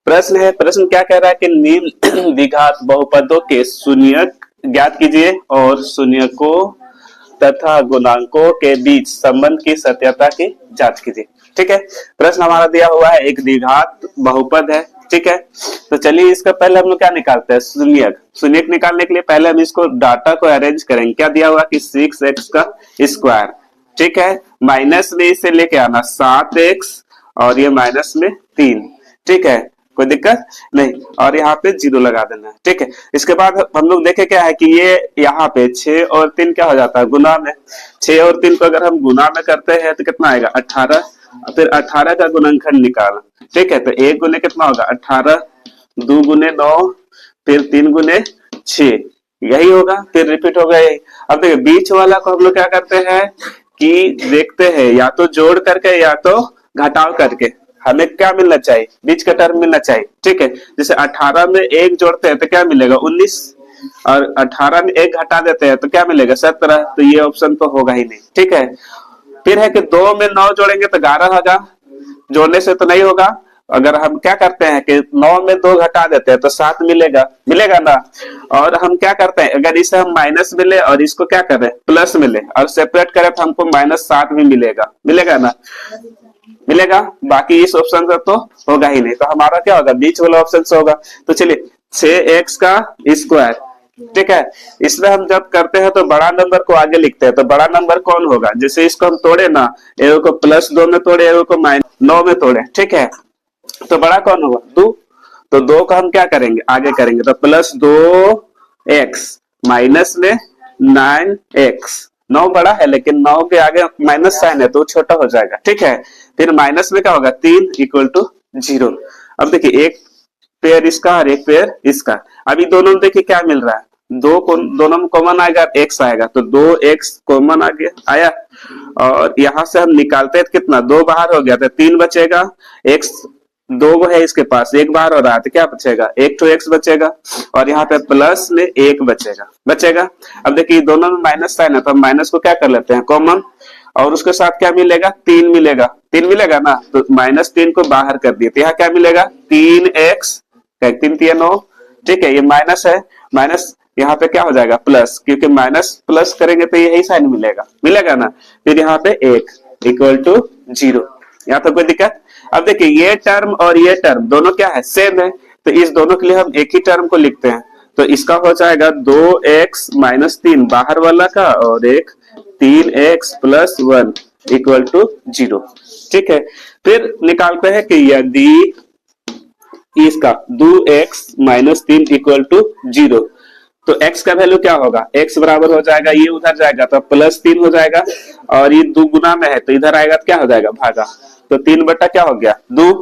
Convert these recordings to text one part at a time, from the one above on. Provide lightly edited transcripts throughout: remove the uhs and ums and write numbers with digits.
प्रश्न है, प्रश्न क्या कह रहा है कि निम्न द्विघात बहुपदों के शून्यक ज्ञात कीजिए और शून्यकों तथा गुणांकों के बीच संबंध की सत्यता की जांच कीजिए। ठीक है, प्रश्न हमारा दिया हुआ है एक द्विघात बहुपद है। ठीक है, तो चलिए इसका पहले हम लोग क्या निकालते हैं, शून्यक। शून्यक निकालने के लिए पहले हम इसको डाटा को अरेंज करेंगे। क्या दिया हुआ कि 6x का स्क्वायर, ठीक है, माइनस में इसे लेके आना 7x और ये माइनस में 3। ठीक है, कोई दिक्कत नहीं, और यहाँ पे 0 लगा देना है। ठीक है, इसके बाद हम लोग देखे क्या है कि ये यहाँ पे 6 और 3 क्या हो जाता है, गुना में। 6 और 3 को अगर हम गुना में करते हैं तो कितना आएगा, 18। फिर 18 का गुणनखंड निकाला। ठीक है, तो 1 गुने कितना होगा 18, 2 गुने 9, फिर 3 गुने 6, यही होगा, फिर रिपीट होगा यही। अब देखिए बीच वाला को हम लोग क्या करते हैं कि देखते हैं या तो जोड़ करके या तो घटाव करके, हमें क्या मिलना चाहिए, बीच का टर्म मिलना चाहिए। ठीक है, जैसे 18 में 1 जोड़ते हैं तो क्या मिलेगा 19, और 18 में 1 घटा देते हैं तो क्या मिलेगा 17। तो ये ऑप्शन तो होगा ही नहीं। ठीक है, फिर है कि 2 में 9 जोड़ेंगे तो 11 होगा, जोड़ने से तो नहीं होगा। अगर हम क्या करते हैं कि 9 में 2 घटा देते हैं तो 7 मिलेगा, मिलेगा ना। और हम क्या करते हैं, अगर इसे हम माइनस मिले और इसको क्या करें प्लस मिले और सेपरेट करें तो हमको -7 भी मिलेगा, मिलेगा ना, मिलेगा। बाकी इस ऑप्शन से तो होगा ही नहीं, तो हमारा क्या होगा, बीच वाला ऑप्शन से होगा। तो चलिए 6x का स्क्वायर, ठीक है, इसमें हम जब करते हैं तो बड़ा नंबर को आगे लिखते हैं, तो बड़ा नंबर कौन होगा, जैसे इसको हम तोड़े ना, एगो को +2 में तोड़े, एगो को -9 में तोड़े। ठीक है, तो बड़ा कौन होगा 2, तो 2 का हम क्या करेंगे आगे करेंगे, तो +2x माइनस में 9x। 9 बड़ा है लेकिन 9 के आगे माइनस साइन है तो छोटा हो जाएगा। ठीक है, फिर माइनस में क्या होगा 3 = 0। अब देखिए एक पेयर इसका और एक पेयर इसका, अभी दोनों में देखिए क्या मिल रहा है, दोनों में कॉमन आएगा, x आएगा, तो 2x कॉमन आया। और यहां से हम निकालते हैं कितना, 2 बाहर हो गया तो 3 बचेगा, x 2 है इसके पास, 1 बाहर हो रहा है तो क्या बचेगा, 1 तो x बचेगा, और यहाँ पे प्लस में 1 बचेगा। अब देखिए दोनों में माइनस साइन है तो हम माइनस को क्या कर लेते हैं कॉमन, और उसके साथ क्या मिलेगा 3 मिलेगा ना, तो -3 को बाहर कर दिए तो यहाँ क्या मिलेगा 3x, 3 × 9। ठीक है, ये माइनस है, माइनस यहाँ पे क्या हो जाएगा प्लस, क्योंकि माइनस प्लस करेंगे तो यही साइन मिलेगा ना। फिर यहाँ पे 1 = 0, यहाँ पे कोई दिक्कत। अब देखिए ये टर्म और ये टर्म दोनों क्या है, सेम है, तो इस दोनों के लिए हम एक ही टर्म को लिखते हैं। तो इसका हो जाएगा 2x - 3 बाहर वाला का, और एक 3x + 1 = 0। ठीक है, फिर निकालते हैं कि यदि इसका 2x - 3 = 0, तो x का वैल्यू क्या होगा, x बराबर हो जाएगा, ये उधर जाएगा तो +3 हो जाएगा, और ये 2 गुना में है तो इधर आएगा तो क्या हो जाएगा भागा, तो 3 बटा क्या हो गया 2।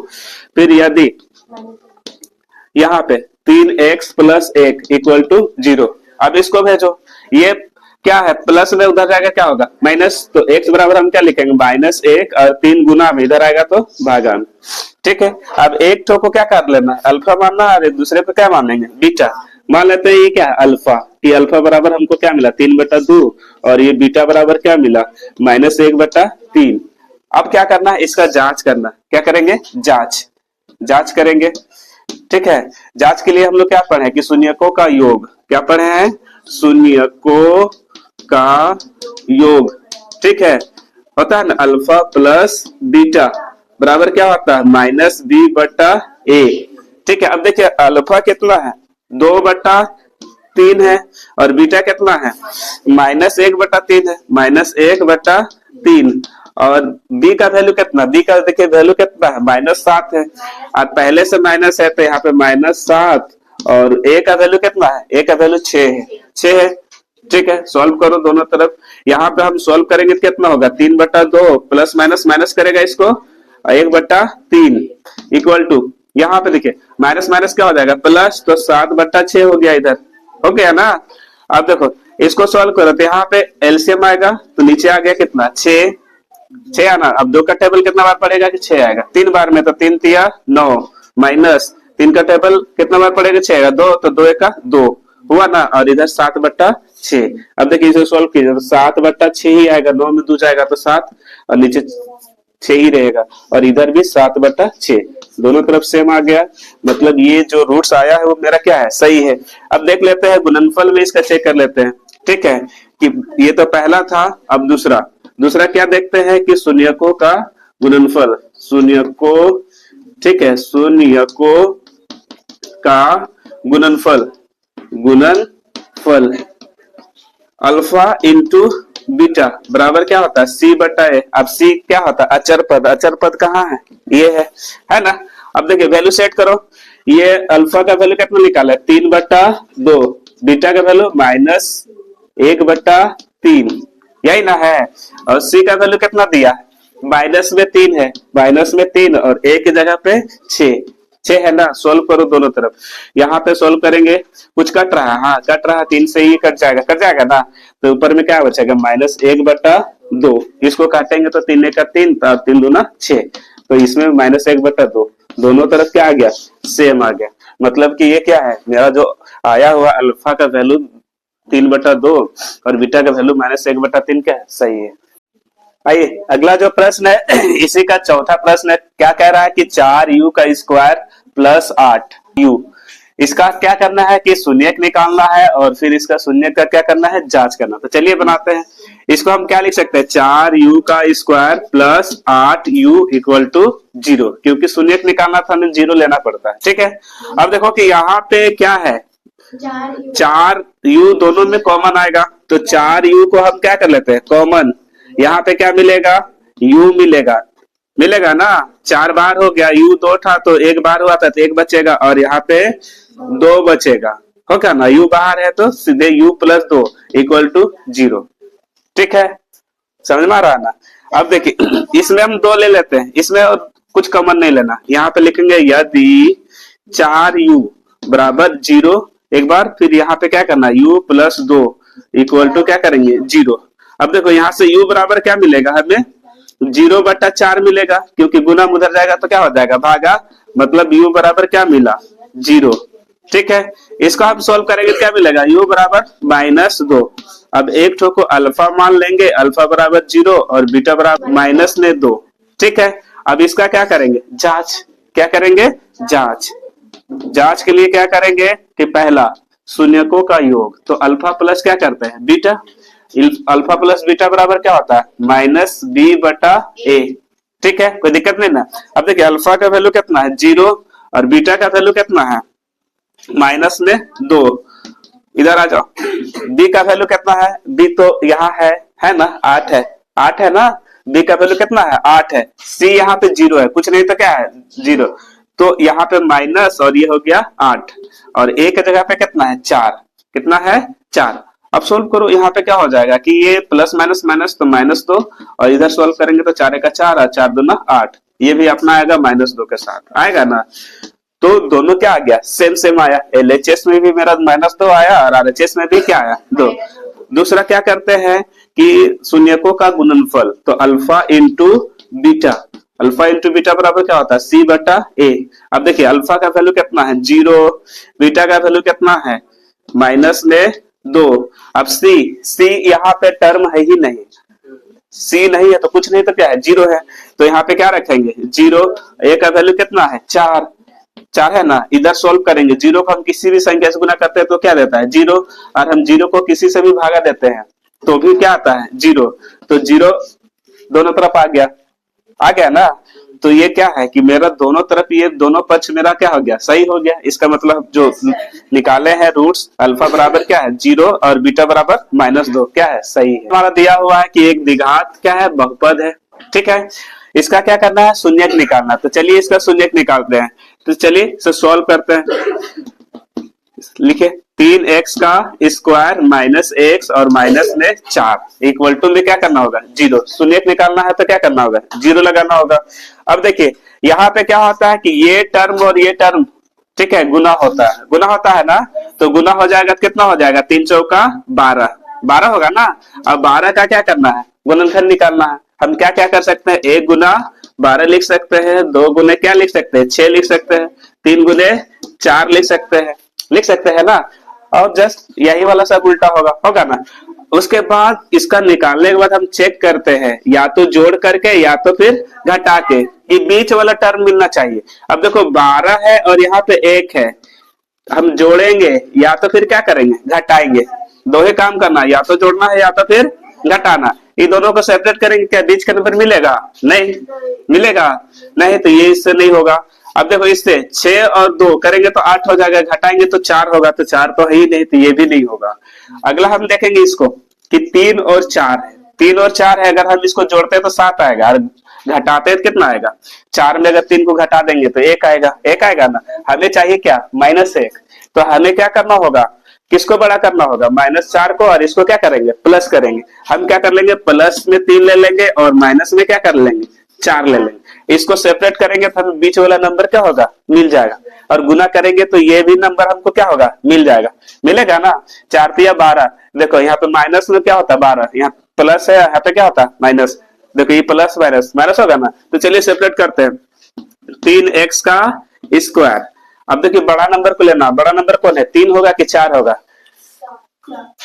फिर यदि यहाँ पे 3x + 1 = 0, अब इसको भेजो, ये क्या है प्लस में उधर जाएगा क्या होगा माइनस, तो x बराबर हम क्या लिखेंगे -1, और 3 गुना में इधर आएगा तो भागा में। ठीक है, अब एक ठो को क्या कर लेना, अल्फा मानना, और दूसरे को क्या मानेंगे बीटा मान लेते हैं। ये क्या है अल्फा, कि अल्फा बराबर हमको क्या मिला 3/2, और ये बीटा बराबर क्या मिला -1/3। अब क्या करना है, इसका जांच करना, क्या करेंगे जांच करेंगे। ठीक है, जांच के लिए हम लोग क्या पढ़े कि शून्यकों का योग, क्या पढ़े हैं, शून्यकों का योग। ठीक है, होता है ना अल्फा प्लस बीटा बराबर क्या होता है -b/a। ठीक है, अब देखिए अल्फा कितना है 2/3 है, और बीटा कितना है -1/3 है, -1/3। और b का वैल्यू कितना, b का देखिए वैल्यू कितना है -7 है, और पहले से माइनस है तो यहाँ पे -7, और a का वैल्यू कितना है, a का वैल्यू 6 है। ठीक है, सॉल्व करो दोनों तरफ, यहाँ पे हम सॉल्व करेंगे तो कितना होगा 3/2, प्लस माइनस करेगा इसको 1/3 = यहाँ पे देखिए माइनस माइनस क्या हो जाएगा प्लस, तो 7/6 हो गया, इधर हो गया ना। अब देखो इसको सॉल्व करो तो यहाँ पे एलसीएम आएगा, तो नीचे आ गया कितना 6 आना। अब 2 का टेबल कितना बार पड़ेगा कि 6 आएगा, 3 बार में, तो 3 × 3 = 9, माइनस 3 का टेबल कितना बार पड़ेगा 6 आएगा 2, तो 2 × 1 = 2 हुआ ना, और इधर 7/6। अब देखिए इसे सॉल्व कीजिए तो 7/6 ही आएगा, 9 में 2 जाएगा तो 7, और नीचे 6 ही रहेगा, और इधर भी 7/6, दोनों तरफ सेम आ गया। मतलब ये जो रूट्स आया है वो मेरा क्या है, सही है। अब देख लेते हैं गुणनफल में इसका चेक कर लेते हैं। ठीक है, कि ये तो पहला था, अब दूसरा दूसरा क्या देखते हैं कि शून्यकों का गुणनफल, शून्यकों, ठीक है, शून्यकों का गुणनफल, गुणनफल अल्फा इंटू बीटा बराबर क्या होता है, C/A। अब C क्या होता है, अचर पद। अचर पद कहाँ है, ये है ना। अब देखिए वैल्यू सेट करो, ये अल्फा का वैल्यू कितना निकाला है, 3/2, बीटा का वैल्यू -1/3, यही ना है। और C का वैल्यू कितना दिया, -3 है, -3 और एक की जगह पे 6 है ना। सोल्व करो दोनों तरफ, यहाँ पे सोल्व करेंगे, कुछ कट रहा है, हाँ कट रहा है, 3 से ही कट जाएगा ना। तो ऊपर में क्या बचेगा, -1/2, इसको काटेंगे तो 3 का 3, 3 दूना 6, तो इसमें -1/2, दोनों तरफ क्या आ गया, सेम आ गया। मतलब कि ये क्या है, मेरा जो आया हुआ अल्फा का वैल्यू 3/2 और बीटा का वैल्यू -1/3 क्या है, सही है। आइए अगला जो प्रश्न है इसी का चौथा प्रश्न है। क्या कह रहा है कि 4u का स्क्वायर प्लस 8u, इसका क्या करना है कि शून्यक निकालना है और फिर इसका शून्यक का क्या करना है, जांच करना। तो चलिए बनाते हैं। इसको हम क्या लिख सकते हैं, 4u का square plus 8u equal to 0, क्योंकि शून्यक निकालना था हमें 0 लेना पड़ता है। ठीक है, अब देखो कि यहाँ पे क्या है, 4u दोनों में कॉमन आएगा, तो 4u को हम क्या कर लेते हैं कॉमन, यहाँ पे क्या मिलेगा, u मिलेगा ना। 4 बार हो गया, u 2 था तो 1 बार हुआ था तो 1 बचेगा, और यहाँ पे 2 बचेगा, होगा ना। u बाहर है तो सीधे u + 2 इक्वल टू 0। ठीक है, समझ में आ रहा ना। अब देखिए इसमें हम 2 ले लेते हैं, इसमें और कुछ कॉमन नहीं लेना। यहाँ पे लिखेंगे यदि 4u बराबर 0 एक बार, फिर यहाँ पे क्या करना, u + 2 इक्वल टू क्या करेंगे 0। अब देखो यहाँ से u बराबर क्या मिलेगा हमें, 0/4 मिलेगा, क्योंकि गुना उधर जाएगा तो क्या हो जाएगा, भागा, मतलब u बराबर क्या मिला, 0। ठीक है, इसको हम सोल्व करेंगे, क्या मिलेगा, u बराबर -2। अब एक ठो को अल्फा मान लेंगे, अल्फा बराबर 0 और बीटा बराबर -2। ठीक है, अब इसका क्या करेंगे, जांच। क्या करेंगे, जांच के लिए क्या करेंगे कि पहला शून्यकों का योग, तो अल्फा प्लस क्या करते हैं बीटा, अल्फा प्लस बीटा बराबर क्या होता है, -b/a। ठीक है, कोई दिक्कत नहीं ना। अब देखिए अल्फा का वैल्यू कितना है 0 और बीटा का वैल्यू कितना है -2। इधर आ जाओ, b का वैल्यू कितना है, b तो यहाँ है ना 8 है ना, b का वैल्यू कितना है 8 है, c यहाँ पे 0 है, कुछ नहीं तो क्या है 0, तो यहाँ पे माइनस और ये हो गया 8, और a की जगह पे कितना है 4, कितना है 4। अब सोल्व करो, यहाँ पे क्या हो जाएगा कि ये प्लस माइनस माइनस तो -2, और इधर सोल्व करेंगे तो 4 का 4 और 4 दूना 8, ये भी अपना आएगा -2 के साथ आएगा ना। तो दोनों क्या आ गया, सेम आया। LHS में भी मेरा -2 आया और RHS में भी क्या आया 2। दूसरा क्या करते हैं कि शून्यकों का गुणनफल, तो अल्फा इंटू बीटा बराबर क्या होता है C/A। अब देखिए अल्फा का वैल्यू कितना है 0, बीटा का वैल्यू कितना है -2। अब C यहाँ पे टर्म है ही नहीं, C नहीं है तो कुछ नहीं तो क्या है 0 है, तो यहाँ पे क्या रखेंगे 0। A का वैल्यू कितना है 4 है ना। इधर सोल्व करेंगे, 0 को हम किसी भी संख्या से गुना करते हैं तो क्या देता है 0, और हम 0 को किसी से भी भागा देते हैं तो भी क्या आता है 0, तो 0 दोनों तरफ आ गया ना। तो ये क्या है कि मेरा दोनों तरफ ये दोनों पक्ष मेरा क्या हो गया, सही हो गया। इसका मतलब जो निकाले हैं रूट्स, अल्फा बराबर क्या है 0 और बीटा बराबर -2 क्या है, सही है। हमारा दिया हुआ है कि एक द्विघात क्या है, बहुपद है। ठीक है, इसका क्या करना है, शून्यक निकालना। तो चलिए इसका शून्यक निकालते हैं। तो चलिए इसे सॉल्व करते हैं। लिखे 3x का स्क्वायर -x और -4 इक्वल टू में क्या करना होगा 0। शून्यक निकालना है तो क्या करना होगा 0 लगाना होगा। अब देखिए यहाँ पे क्या होता है कि ये टर्म और ये टर्म, ठीक है, गुना होता है ना, तो गुना हो जाएगा तो कितना हो जाएगा 3 चौका 12 होगा ना। अब 12 का क्या करना है, गुणनखंड निकालना है। हम क्या क्या कर सकते हैं, 1 गुना 12 लिख सकते हैं, 2 गुने क्या लिख सकते हैं 6 लिख सकते हैं, 3 गुने 4 लिख सकते हैं ना। और जस्ट यही वाला सब उल्टा होगा ना। उसके बाद इसका निकालने के बाद हम चेक करते हैं या तो जोड़ करके या तो फिर घटा के, ये बीच वाला टर्म मिलना चाहिए। अब देखो 12 है और यहाँ पे 1 है, हम जोड़ेंगे या तो फिर क्या करेंगे, घटाएंगे। दो ही काम करना, या तो जोड़ना है या तो फिर घटाना। ये दोनों को सेपरेट करेंगे, क्या बीच का नंबर मिलेगा? नहीं मिलेगा, नहीं, तो ये इससे नहीं होगा। अब देखो इससे 6 और 2 करेंगे तो 8 हो जाएगा, घटाएंगे तो 4 होगा, तो 4 तो है ही नहीं, तो ये भी नहीं होगा। अगला हम देखेंगे इसको कि 3 और 4 है, 3 और 4 है, अगर हम इसको जोड़ते हैं तो 7 आएगा, और घटाते हैं तो कितना आएगा? 4 में अगर 3 को घटा देंगे तो 1 आएगा, 1 आएगा ना। हमें चाहिए क्या? -1। तो हमें क्या करना होगा, किसको बड़ा करना होगा? -4 को, और इसको क्या करेंगे? प्लस करेंगे। हम क्या कर लेंगे? प्लस में 3 ले लेंगे और माइनस में क्या कर लेंगे? 4 ले लेंगे। इसको सेपरेट करेंगे तो हमें बीच वाला नंबर क्या होगा? मिल जाएगा। और गुना करेंगे तो ये भी नंबर हमको क्या होगा? मिल जाएगा, मिलेगा ना। 4 तिया 12, देखो यहाँ पे माइनस में क्या होता है? 12, यहाँ प्लस है, यहाँ पे क्या होता है? माइनस। देखो ये प्लस माइनस माइनस होगा ना, तो चलिए सेपरेट करते हैं। 3x का स्क्वायर। अब देखिए बड़ा नंबर को लेना, बड़ा नंबर कौन है? 3 होगा कि 4 होगा?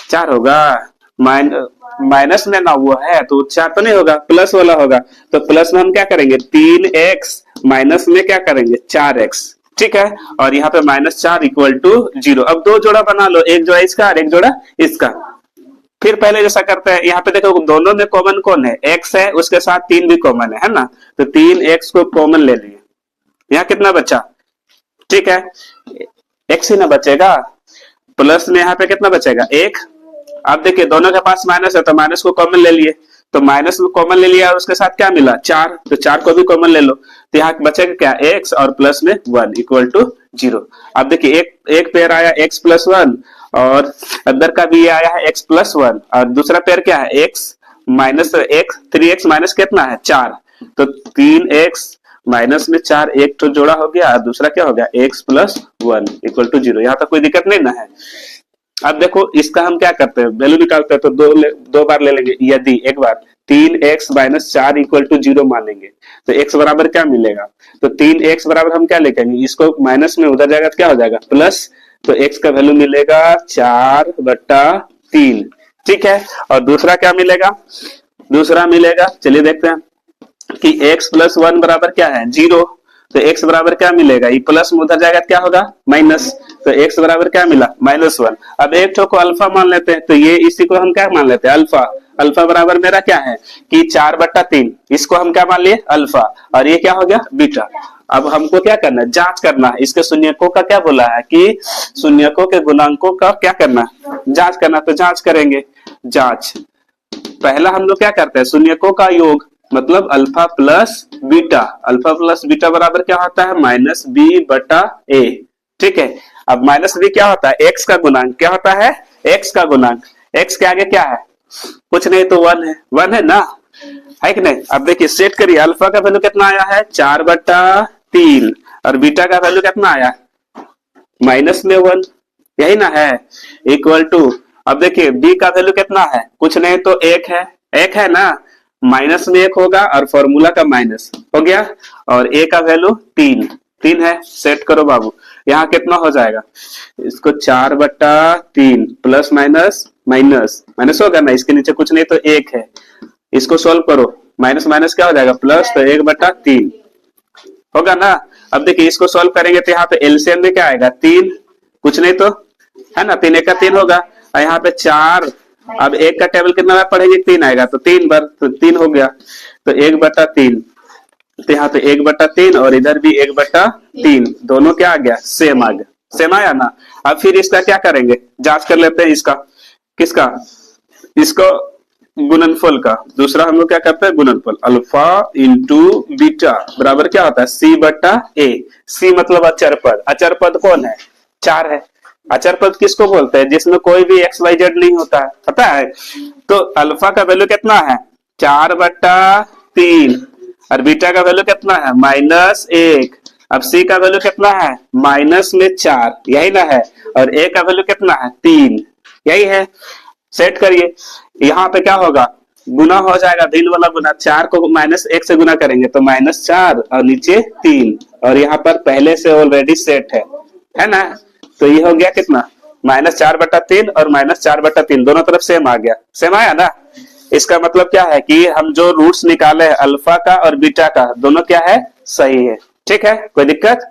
4 होगा। माइनस में ना वो है तो 4 तो नहीं होगा, प्लस वाला होगा। तो प्लस में हम क्या करेंगे? 3x, माइनस में क्या करेंगे? 4x, ठीक है। और यहाँ पे -4 इक्वल टू 0। अब दो जोड़ा बना लो, एक जोड़ा इसका और एक जोड़ा इसका। फिर पहले जैसा करते हैं, यहाँ पे देखो दोनों में कॉमन कौन है? x है, उसके साथ 3 भी कॉमन है ना। तो 3x को कॉमन ले लिए, यहाँ कितना बचा? ठीक है, x ही ना बचेगा। प्लस में यहाँ पे कितना बचेगा? 1। अब देखिए दोनों के पास माइनस है तो माइनस को कॉमन ले लिए, तो माइनस को कॉमन ले लिया और उसके साथ क्या मिला? 4, तो 4 को भी कॉमन ले लो। तो यहाँ बचेगा क्या? x और प्लस में 1 इक्वल टू 0। अब देखिए एक पेयर आया x + 1, और अंदर का भी आया है x + 1, और दूसरा पेयर क्या है? x - 1, 3x माइनस कितना है? 4। तो 3x माइनस में 4, एक तो जोड़ा हो गया, और दूसरा क्या हो गया? x + 1 equal to 0। यहाँ तक कोई दिक्कत नहीं ना है। अब देखो इसका हम क्या करते हैं? वैल्यू निकालते हैं तो दो बार ले लेंगे। यदि एक बार 3x - 4 इक्वल टू 0 मानेंगे तो x बराबर क्या मिलेगा? तो 3x बराबर हम क्या लिखेंगे? इसको माइनस में उधर जाएगा तो क्या हो जाएगा? प्लस। तो x का वैल्यू मिलेगा 4/3, ठीक है। और दूसरा क्या मिलेगा? दूसरा मिलेगा, चलिए देखते हैं कि x + 1 बराबर क्या है? 0। तो x बराबर क्या मिलेगा? ये प्लस में उधर जाएगा क्या होगा? माइनस। तो x बराबर क्या मिला? -1। अब एक ठो को अल्फा मान लेते हैं, तो ये इसी को हम क्या मान लेते हैं? अल्फा। अल्फा बराबर मेरा क्या है कि 4/3, इसको हम क्या मान लिए? अल्फा। और ये क्या हो गया? बीटा। अब हमको क्या करना है? जांच करना है। इसके शून्यकों का क्या बोला है कि शून्यकों के गुणांकों का क्या करना? जांच करना। तो जांच करेंगे। जांच, पहला हम लोग क्या करते हैं? शून्यकों का योग, मतलब alpha plus beta. Alpha plus beta बराबर क्या होता है? -b/a, ठीक है। अब -b क्या होता है? x का गुणांक। क्या होता है? x का गुणांक। x के आगे क्या है? कुछ नहीं, तो 1 है। 1 है ना, है कि नहीं? अब देखिए सेट करिए, अल्फा का वैल्यू कितना आया है? 4/3, और बीटा का वैल्यू कितना आया? -1, यही ना है, इक्वल टू। अब देखिए b का वैल्यू कितना है? कुछ नहीं तो 1 है, 1 है ना, माइनस में 1 होगा और फॉर्मूला का माइनस हो गया। और a का वैल्यू 3 है। सेट करो बाबू, यहाँ कितना हो जाएगा? इसको 4/3 प्लस माइनस माइनस माइनस होगा ना, इसके नीचे कुछ नहीं तो 1 है। इसको सोल्व करो, माइनस माइनस क्या हो जाएगा? प्लस। तो 1/3 होगा ना। अब देखिए इसको सोल्व करेंगे तो यहाँ पे एलसीएम में क्या आएगा? 3, कुछ नहीं तो, है ना, 3 का 3 होगा। और यहाँ पे 4, अब 1 का टेबल कितना बार पढ़ेंगे? 3 आएगा, तो 3 बार, तो 3 हो गया। तो 1/3, तो यहाँ पे 1/3 और इधर भी 1/3, दोनों क्या आ गया? सेम आ गया। सेम आया ना। अब फिर इसका क्या करेंगे? जांच कर लेते हैं इसका। किसका? इसको गुणनफल का। दूसरा हम लोग क्या करते हैं? गुणनफल। अल्फा इंटू बीटा बराबर क्या होता है? c/a। c मतलब अचर पद। अचर पद कौन है? 4 है। अचर पद किसको बोलते हैं? जिसमें कोई भी x, y, z नहीं होता है, पता है। तो अल्फा का वैल्यू कितना है? 4/3, और बीटा का वैल्यू कितना है? -1। अब c का वैल्यू कितना है? -4, यही ना है। और a का वैल्यू कितना है? 3, यही है। सेट करिए, यहाँ पे क्या होगा? गुना हो जाएगा, भिन्न वाला गुना। 4 को -1 से गुना करेंगे तो -4 और नीचे 3, और यहाँ पर पहले से ऑलरेडी सेट है ना। तो ये हो गया कितना? -4/3 और -4/3 दोनों तरफ सेम आ गया, सेम आया ना। इसका मतलब क्या है कि हम जो रूट्स निकाले हैं अल्फा का और बीटा का, दोनों क्या है, सही है। ठीक है, कोई दिक्कत?